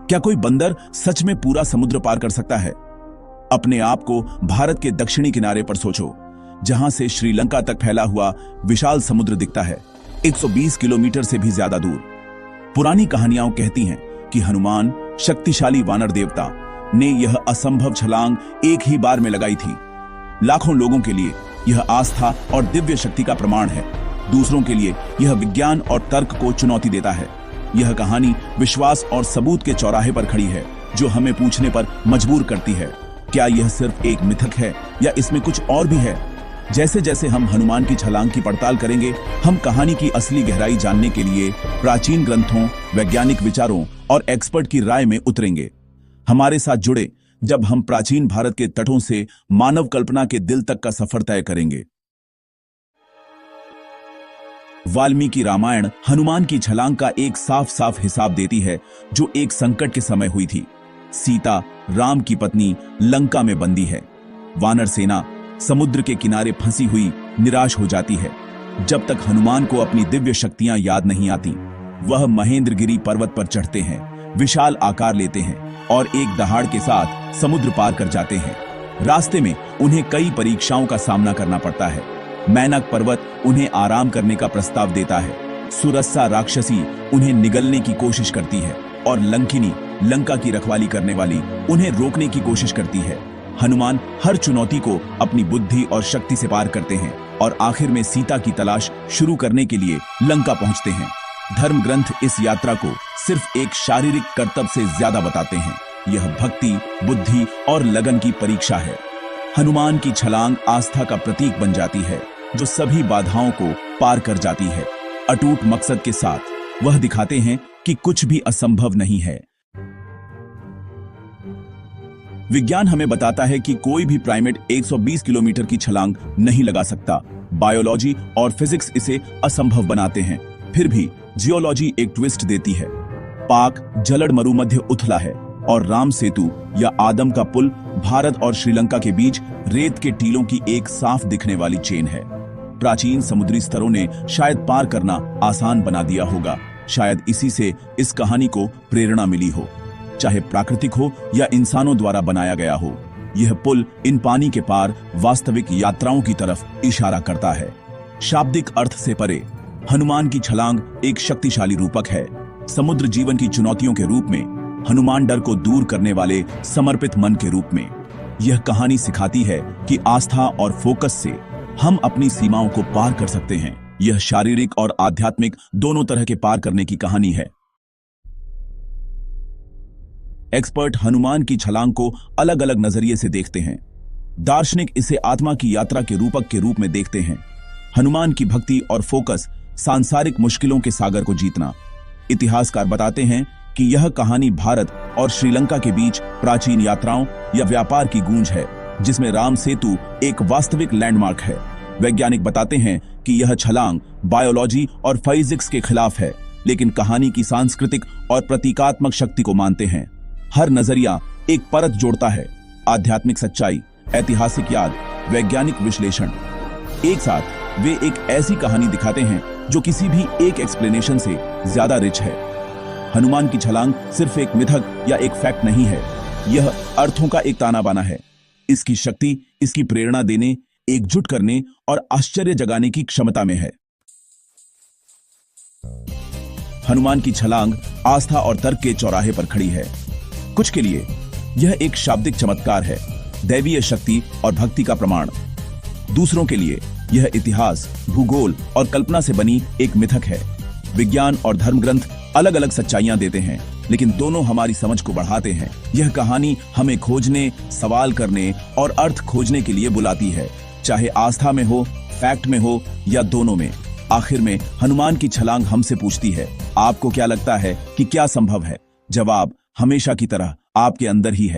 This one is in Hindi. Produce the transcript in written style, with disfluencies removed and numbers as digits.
क्या कोई बंदर सच में पूरा समुद्र पार कर सकता है? अपने आप को भारत के दक्षिणी किनारे पर सोचो, जहां से श्रीलंका तक फैला हुआ विशाल समुद्र दिखता है, 120 किलोमीटर से भी ज्यादा दूर। पुरानी कहानियां कहती हैं कि हनुमान, शक्तिशाली वानर देवता, ने यह असंभव छलांग एक ही बार में लगाई थी। लाखों लोगों के लिए यह आस्था और दिव्य शक्ति का प्रमाण है। दूसरों के लिए यह विज्ञान और तर्क को चुनौती देता है। यह कहानी विश्वास और सबूत के चौराहे पर खड़ी है, जो हमें पूछने पर मजबूर करती है, क्या यह सिर्फ एक मिथक है या इसमें कुछ और भी है? जैसे जैसे हम हनुमान की छलांग की पड़ताल करेंगे, हम कहानी की असली गहराई जानने के लिए प्राचीन ग्रंथों, वैज्ञानिक विचारों और एक्सपर्ट की राय में उतरेंगे। हमारे साथ जुड़े जब हम प्राचीन भारत के तटों से मानव कल्पना के दिल तक का सफर तय करेंगे। वाल्मीकि रामायण हनुमान की छलांग का एक साफ साफ हिसाब देती है, जो एक संकट के समय हुई थी। सीता, राम की पत्नी, लंका में बंदी है। वानर सेना समुद्र के किनारे फंसी हुई निराश हो जाती है। जब तक हनुमान को अपनी दिव्य शक्तियां याद नहीं आती, वह महेंद्रगिरी पर्वत पर चढ़ते हैं, विशाल आकार लेते हैं और एक दहाड़ के साथ समुद्र पार कर जाते हैं। रास्ते में उन्हें कई परीक्षाओं का सामना करना पड़ता है। मैनक पर्वत उन्हें आराम करने का प्रस्ताव देता है। सुरस्सा राक्षसी उन्हें निगलने की कोशिश करती है और लंकिनी, लंका की रखवाली करने वाली, उन्हें रोकने की कोशिश करती है। हनुमान हर चुनौती को अपनी बुद्धि और शक्ति से पार करते हैं और आखिर में सीता की तलाश शुरू करने के लिए लंका पहुंचते हैं। धर्म ग्रंथ इस यात्रा को सिर्फ एक शारीरिक कर्तव्य से ज्यादा बताते हैं। यह भक्ति, बुद्धि और लगन की परीक्षा है। हनुमान की छलांग आस्था का प्रतीक बन जाती है, जो सभी बाधाओं को पार कर जाती है। अटूट मकसद के साथ वह दिखाते हैं कि कुछ भी असंभव नहीं है। विज्ञान हमें बताता है कि कोई भी प्राइमेट 120 किलोमीटर की छलांग नहीं लगा सकता। बायोलॉजी और फिजिक्स इसे असंभव बनाते हैं। फिर भी जियोलॉजी एक ट्विस्ट देती है। पाक जलड़ मरुमध्य उथला है और राम सेतु या आदम का पुल भारत और श्रीलंका के बीच रेत के टीलों की एक साफ दिखने वाली चेन है। प्राचीन समुद्री स्तरों ने शायद पार करना आसान बना दिया होगा। शायद इसी से इस कहानी को प्रेरणा मिली हो, चाहे प्राकृतिक हो या इंसानों द्वारा बनाया गया हो। यह पुल इन पानी के पार वास्तविक यात्राओं की तरफ इशारा करता है। शाब्दिक अर्थ से परे हनुमान की छलांग एक शक्तिशाली रूपक है। समुद्र जीवन की चुनौतियों के रूप में, हनुमान डर को दूर करने वाले समर्पित मन के रूप में। यह कहानी सिखाती है कि आस्था और फोकस से हम अपनी सीमाओं को पार कर सकते हैं। यह शारीरिक और आध्यात्मिक दोनों तरह के पार करने की कहानी है। एक्सपर्ट हनुमान की छलांग को अलग अलग नजरिए से देखते हैं। दार्शनिक इसे आत्मा की यात्रा के रूपक के रूप में देखते हैं। हनुमान की भक्ति और फोकस सांसारिक मुश्किलों के सागर को जीतना। इतिहासकार बताते हैं कि यह कहानी भारत और श्रीलंका के बीच प्राचीन यात्राओं या व्यापार की गूंज है, जिसमें राम सेतु एक वास्तविक लैंडमार्क है। वैज्ञानिक बताते हैं कि यह छलांग बायोलॉजी और फिजिक्स के खिलाफ है, लेकिन कहानी की सांस्कृतिक और प्रतीकात्मक शक्ति को मानते हैं। हर नजरिया एक परत जोड़ता है, आध्यात्मिक सच्चाई, ऐतिहासिक याद, वैज्ञानिक विश्लेषण। एक साथ वे एक ऐसी कहानी दिखाते हैं जो किसी भी एक एक्सप्लेनेशन से ज्यादा रिच है। हनुमान की छलांग सिर्फ एक मिथक या एक फैक्ट नहीं है, यह अर्थों का एक ताना बाना है। इसकी शक्ति इसकी प्रेरणा देने, एकजुट करने और आश्चर्य जगाने की क्षमता में है। हनुमान की छलांग आस्था और तर्क के चौराहे पर खड़ी है। कुछ के लिए यह एक शाब्दिक चमत्कार है, दैवीय शक्ति और भक्ति का प्रमाण। दूसरों के लिए यह इतिहास, भूगोल और कल्पना से बनी एक मिथक है। विज्ञान और धर्म ग्रंथ अलग अलग सच्चाइयां देते हैं, लेकिन दोनों हमारी समझ को बढ़ाते हैं। यह कहानी हमें खोजने, सवाल करने और अर्थ खोजने के लिए बुलाती है, चाहे आस्था में हो, फैक्ट में हो या दोनों में। आखिर में हनुमान की छलांग हमसे पूछती है, आपको क्या लगता है कि क्या संभव है? जवाब हमेशा की तरह आपके अंदर ही है।